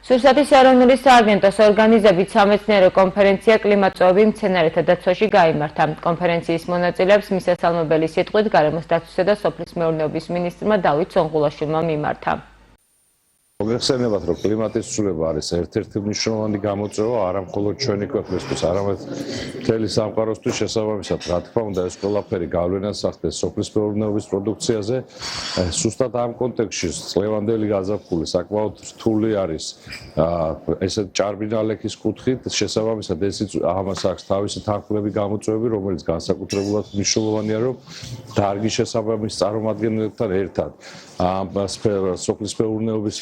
სურსათის ეროვნული სააგენტოს ორგანიზებით სამეცნიერო კონფერენცია კლიმატწვევი მცენარეთა დაცვაში გაიმართა. კონფერენციის მონაწილეებს მისასალმებელი სიტყვით გარემოს დაცვისა და სოფლის მეურნეობის მინისტრმა დავით სონღულაშვილმა მიმართა. მოგეხსენებათ, რომ კლიმატის ცვლილება არის ერთ-ერთი მნიშვნელოვანი გამოწვევა არა მხოლოდ ჩვენი ქვეყნისთვის, არამედ მთელი სამყაროსთვის შესაბამისად. რა თქმა უნდა, ეს ყველაფერი გავლენას ახდენს სოფლის მეურნეობის პროდუქციაზე. Ზუსტად ამ კონტექსტში წლევანდელი გაზაფხული საკმაოდ რთული არის ესეთ ჭარბინალექის კუთხით. შესაბამისად, ესიც ამას აქვს თავისი თანხმლები გამოწვევები, რომელიც განსაკუთრებულად მნიშვნელოვანია, რომ დარგის შესაბამის წარმომადგენლებთან ერთად ამ სოფლის მეურნეობის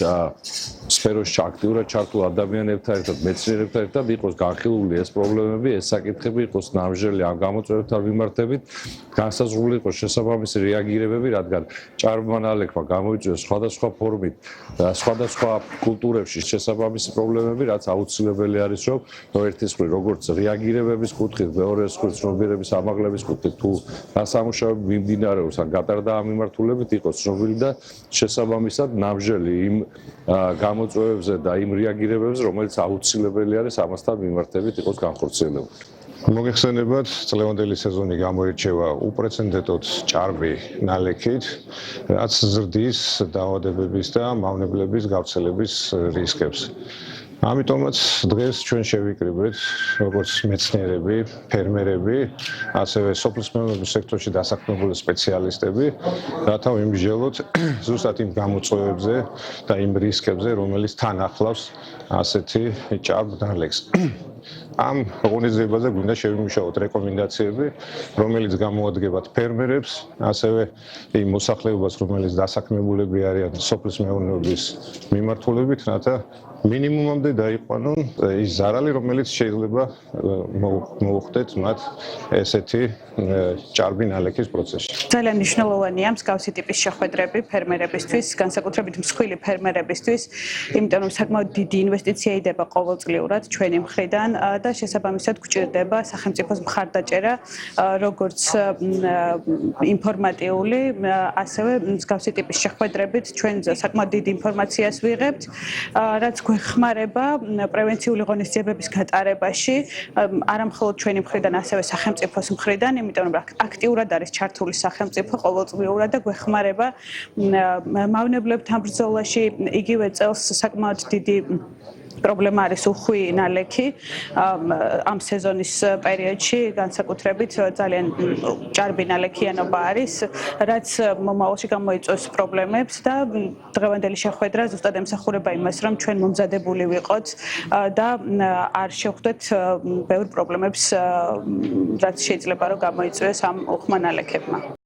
სფეროში აქტიურად ჩართულ ადამიანებთან ერთად, მეცნიერებთან ერთად იყოს განხილული ეს პრობლემები, ეს საკითხები იყოს ნამჟელი ამ გამოწვევებთან მიმართებით, განსაზღვრული იყოს შესაბამისი რეაგირებები, რადგან ჭარბმანალექმა გამოიწვიოს სხვადასხვა ფორმით, სხვადასხვა კულტურებში შესაბამისი პრობლემები, რაც აუცილებელი არის, რომ ერთის მხრივ როგორც რეაგირებების კუთხით, მეორეს მხრივ ცნობიერების ამაღლების კუთხით თუ დასამუშავებლად მიმდინარეობს ან გატარდა ამ მიმართულებით იყოს ცნობილი და შესაბამისად ნამჟელი იმ გამოწვევებზე და იმ რეაგირებებზე, რომელიც აუცილებელი არის ამასთან მიმართებით იყოს განხორციელებული. მოგეხსენებათ, წლევანდელი სეზონი გამოირჩევა უპრეცედენტოდ ჭარბი ნალექით, რაც ზრდის დაავადებების და მავნებლების გავრცელების რისკებს. ამიტომაც დღეს ჩვენ შევიკრიბეთ როგორც მეცნიერები, ფერმერები, ასევე სოფლის მეურნეობის სექტორში დასაქმებული სპეციალისტები, რათა ვიმსჯელოთ ზუსტად იმ გამოწვევებზე და იმ რისკებზე, რომელიც თან ახლავს ასეთი ჭარბ ნალექს. ამ ღონისძიებაზე გვინდა შევიმუშაოთ რეკომენდაციები, რომელიც გამოადგებათ ფერმერებს, ასევე იმ მოსახლეობას, რომელიც დასაქმებულები არიან სოფლის მეურნეობის მიმართულებით, რათა მინიმუმამდე დაიყვანონ ის ზარალი, რომელიც შეიძლება მოუხდეთ მათ ესეთი ჭარბი ნალექის პროცესში. ძალიან მნიშვნელოვანია მსგავსი ტიპის შეხვედრები ფერმერებისთვის, განსაკუთრებით მსხვილი ფერმერებისთვის, იმიტომ რომ საკმაოდ დიდი ინვესტიცია იდება ყოველწლიურად ჩვენი მხრიდან და შესაბამისად გვჭირდება სახელმწიფოს მხარდაჭერა, როგორც ინფორმატიული, ასევე მსგავსი ტიპის შეხვედრებით ჩვენ საკმაოდ დიდი ინფორმაციას ვიღებთ, რაც გვეხმარება პრევენციული ღონისძიებების გატარებაში, არა მხოლოდ ჩვენი მხრიდან, ასევე სახელმწიფოს მხრიდან, იმიტომ რომ აქტიურად არის ჩართული სახელმწიფო ყოველწლიურად და გვეხმარება მავნებლებთან ბრძოლაში. იგივე წელს საკმაოდ დიდი პრობლემა არის უხვი ნალექი ამ სეზონის პერიოდში, განსაკუთრებით ძალიან ჭარბი ნალექიანობა არის, რაც მომავალში გამოიწვევს პრობლემებს და დღევანდელი შეხვედრა ზუსტად ემსახურება იმას, რომ ჩვენ მომზადებული ვიყოთ და არ შევხვდეთ ბევრ პრობლემებს, რაც შეიძლება რომ გამოიწვევს ამ უხმა ნალექებმა.